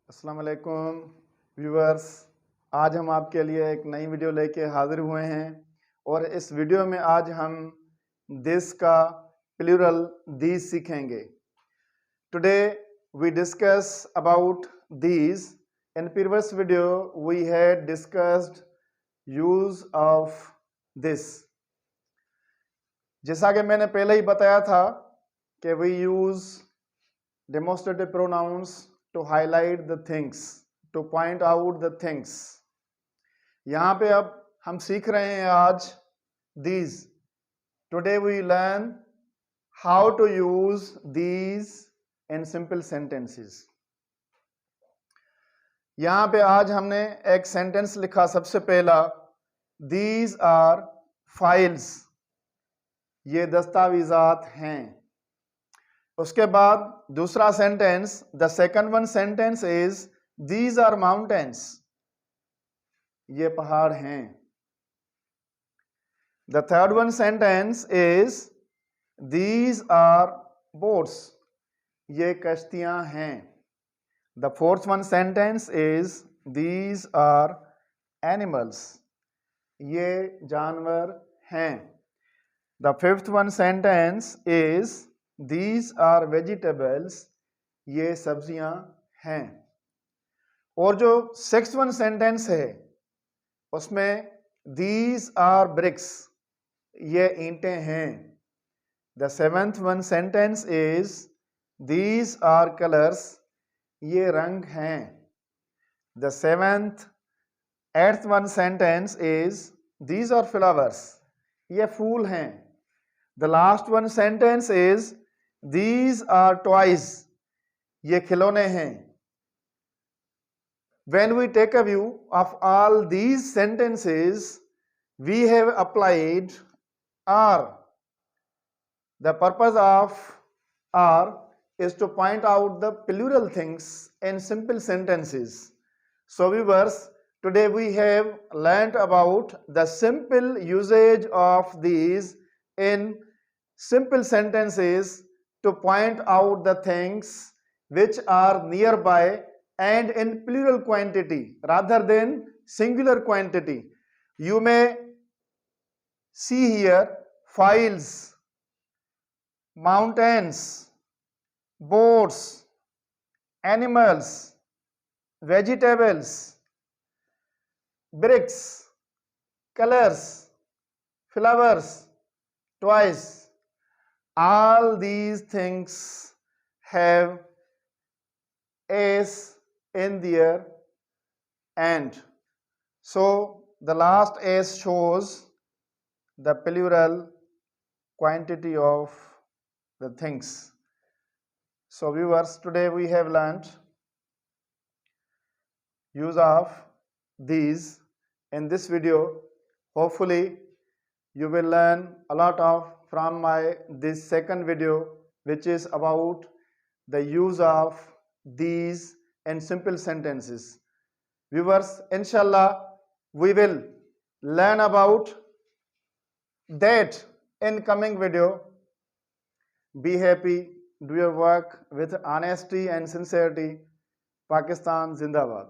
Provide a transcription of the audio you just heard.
अस्सलाम वालेकुम व्यूअर्स। आज हम आपके लिए एक नई वीडियो लेके हाजिर हुए हैं और इस वीडियो में आज हम दिस का प्लूरल दीज सीखेंगे। Today we discuss about these. In previous video we had discussed use of this. जैसा कि मैंने पहले ही बताया था कि we use demonstrative pronouns to highlight the things, to point out the things. यहाँ पे अब हम सीख रहे हैं आज these. Today we learn how to use these in simple sentences. यहाँ पे आज हमने एक सेंटेंस लिखा। सबसे पहला, these are files. ये दस्तावेजात हैं। उसके बाद दूसरा sentence, the second one sentence is these are mountains. ये पहाड़ हैं। The third one sentence is these are boats. ये कश्तियां हैं। The fourth one sentence is these are animals. ये जानवर हैं। The fifth one sentence is These are vegetables. ये सब्जियां हैं। और जो सिक्स्थ वन सेंटेंस है उसमें These are bricks. ये ईंटें हैं। The seventh one sentence is These are colors. ये रंग हैं। The eighth one sentence is These are flowers. ये फूल हैं। The last one sentence is These are toys. ये खिलौने हैं। When we take a view of all these sentences, we have applied are. The purpose of are is to point out the plural things in simple sentences. So viewers, today we have learnt about the simple usage of these in simple sentences to point out the things which are nearby and in plural quantity rather than singular quantity. You may see here files, mountains, boats, animals, vegetables, bricks, colors, flowers, toys. All these things have s in their end. So the last s shows the plural quantity of the things. So viewers, today we have learnt use of these in this video. Hopefully you will learn a lot of from this second video, which is about the use of these in simple sentences. Viewers, inshallah we will learn about that in coming video. Be happy, do your work with honesty and sincerity. Pakistan Zindabad.